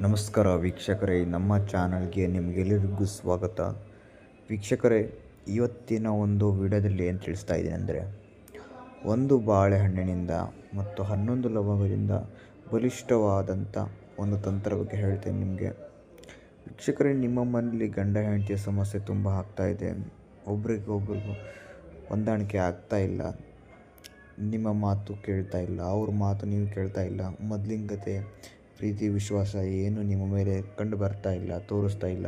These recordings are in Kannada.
ನಮಸ್ಕಾರ ವೀಕ್ಷಕರೇ, ನಮ್ಮ ಚಾನಲ್ಗೆ ನಿಮಗೆಲ್ಲರಿಗೂ ಸ್ವಾಗತ. ವೀಕ್ಷಕರೇ, ಇವತ್ತಿನ ಒಂದು ವಿಡಿಯೋದಲ್ಲಿ ಏನು ತಿಳಿಸ್ತಾ ಇದ್ದೀನಿ ಅಂದರೆ, ಒಂದು ಬಾಳೆಹಣ್ಣಿನಿಂದ ಮತ್ತು 11 ಲವಂಗದಿಂದ ಬಲಿಷ್ಠವಾದಂಥ ಒಂದು ತಂತ್ರ ಬಗ್ಗೆ ಹೇಳ್ತೇನೆ ನಿಮಗೆ. ವೀಕ್ಷಕರೇ, ನಿಮ್ಮ ಮನೆಯಲ್ಲಿ ಗಂಡ ಹೆಂಡತಿಯ ಸಮಸ್ಯೆ ತುಂಬ ಆಗ್ತಾಯಿದೆ. ಒಬ್ರಿಗೊಬ್ರಿಗೂ ಹೊಂದಾಣಿಕೆ ಆಗ್ತಾಯಿಲ್ಲ. ನಿಮ್ಮ ಮಾತು ಕೇಳ್ತಾ ಇಲ್ಲ, ಅವ್ರ ಮಾತು ನೀವು ಕೇಳ್ತಾ ಇಲ್ಲ. ಮೊದಲಿನ ಪ್ರೀತಿ ವಿಶ್ವಾಸ ಏನು ನಿಮ್ಮ ಮೇಲೆ ಕಂಡು ಬರ್ತಾ ಇಲ್ಲ, ತೋರಿಸ್ತಾ ಇಲ್ಲ.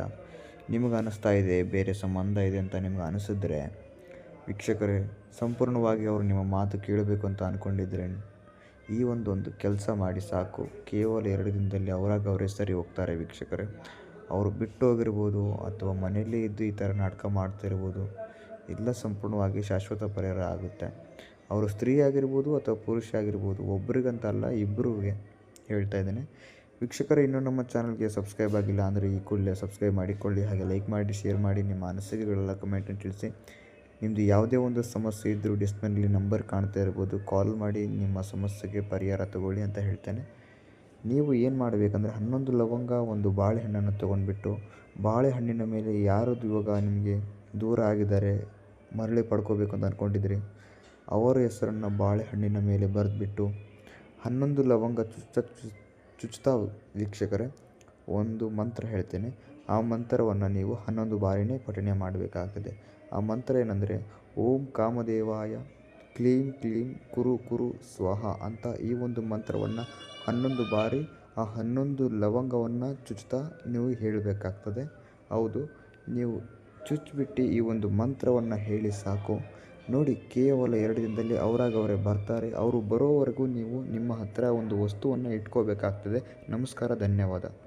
ನಿಮಗೆ ಅನ್ನಿಸ್ತಾ ಇದೆ ಬೇರೆ ಸಂಬಂಧ ಇದೆ ಅಂತ ನಿಮ್ಗೆ ಅನಿಸಿದ್ರೆ, ವೀಕ್ಷಕರೇ, ಸಂಪೂರ್ಣವಾಗಿ ಅವರು ನಿಮ್ಮ ಮಾತು ಕೇಳಬೇಕು ಅಂತ ಅಂದ್ಕೊಂಡಿದ್ರೆ ಈ ಒಂದು ಕೆಲಸ ಮಾಡಿ ಸಾಕು. ಕೇವಲ 2 ದಿನದಲ್ಲಿ ಅವರೇ ಸರಿ ಹೋಗ್ತಾರೆ ವೀಕ್ಷಕರೇ. ಅವರು ಬಿಟ್ಟು ಹೋಗಿರ್ಬೋದು ಅಥವಾ ಮನೆಯಲ್ಲೇ ಇದ್ದು ಈ ಥರ ನಾಟಕ ಮಾಡ್ತಿರ್ಬೋದು. ಎಲ್ಲ ಸಂಪೂರ್ಣವಾಗಿ ಶಾಶ್ವತ ಪರಿಹಾರ ಆಗುತ್ತೆ. ಅವರು ಸ್ತ್ರೀ ಆಗಿರ್ಬೋದು ಅಥವಾ ಪುರುಷ ಆಗಿರ್ಬೋದು, ಒಬ್ರಿಗಂತ ಅಲ್ಲ, ಇಬ್ಬರಿಗೆ ಹೇಳ್ತಾ ಇದ್ದೇನೆ. ವೀಕ್ಷಕರೇ, ಇನ್ನೂ ನಮ್ಮ ಚಾನಲ್ಗೆ ಸಬ್ಸ್ಕ್ರೈಬ್ ಆಗಿಲ್ಲ ಅಂದರೆ ಈ ಕೂಡಲೇ ಸಬ್ಸ್ಕ್ರೈಬ್ ಮಾಡಿಕೊಳ್ಳಿ. ಹಾಗೆ ಲೈಕ್ ಮಾಡಿ, ಶೇರ್ ಮಾಡಿ, ನಿಮ್ಮ ಅನಿಸಿಕೆಗಳೆಲ್ಲ ಕಮೆಂಟನ್ನು ತಿಳಿಸಿ. ನಿಮ್ಮದು ಯಾವುದೇ ಒಂದು ಸಮಸ್ಯೆ ಇದ್ದರೂ ಡಿಸ್ಪ್ಲೇನಲ್ಲಿ ನಂಬರ್ ಕಾಣ್ತಾ ಇರ್ಬೋದು, ಕಾಲ್ ಮಾಡಿ ನಿಮ್ಮ ಸಮಸ್ಯೆಗೆ ಪರಿಹಾರ ತಗೊಳ್ಳಿ ಅಂತ ಹೇಳ್ತೇನೆ. ನೀವು ಏನು ಮಾಡಬೇಕಂದ್ರೆ, 11 ಲವಂಗ, ಒಂದು ಬಾಳೆಹಣ್ಣನ್ನು ತೊಗೊಂಡ್ಬಿಟ್ಟು, ಬಾಳೆಹಣ್ಣಿನ ಮೇಲೆ ಯಾರು ಇವಾಗ ನಿಮಗೆ ದೂರ ಆಗಿದ್ದಾರೆ, ಮರಳಿ ಪಡ್ಕೋಬೇಕು ಅಂತ ಅಂದ್ಕೊಂಡಿದ್ರಿ, ಅವರ ಹೆಸರನ್ನು ಬಾಳೆಹಣ್ಣಿನ ಮೇಲೆ ಬರೆದ್ಬಿಟ್ಟು 11 ಲವಂಗ ಚುಚ್ತಾ ವೀಕ್ಷಕರೇ, ಒಂದು ಮಂತ್ರ ಹೇಳ್ತೇನೆ. ಆ ಮಂತ್ರವನ್ನು ನೀವು 11 ಬಾರಿನೇ ಪಠಣೆ ಮಾಡಬೇಕಾಗ್ತದೆ. ಆ ಮಂತ್ರ ಏನಂದರೆ, ಓಂ ಕಾಮದೇವಾಯ ಕ್ಲೀಂ ಕ್ಲೀಂ ಕುರು ಕುರು ಸ್ವಾಹ ಅಂತ ಈ ಒಂದು ಮಂತ್ರವನ್ನು 11 ಬಾರಿ ಆ 11 ಲವಂಗವನ್ನು ಚುಚ್ತಾ ನೀವು ಹೇಳಬೇಕಾಗ್ತದೆ. ಹೌದು, ನೀವು ಚುಚ್ಚಿಬಿಟ್ಟು ಈ ಒಂದು ಮಂತ್ರವನ್ನು ಹೇಳಿ ಸಾಕು. ನೋಡಿ, ಕೇವಲ 2 ದಿನದಲ್ಲಿ ಅವರೇ ಬರ್ತಾರೆ. ಅವರು ಬರೋವರೆಗೂ ನೀವು ನಿಮ್ಮ ಹತ್ತಿರ ಒಂದು ವಸ್ತುವನ್ನು ಇಟ್ಕೋಬೇಕಾಗ್ತದೆ. ನಮಸ್ಕಾರ, ಧನ್ಯವಾದ.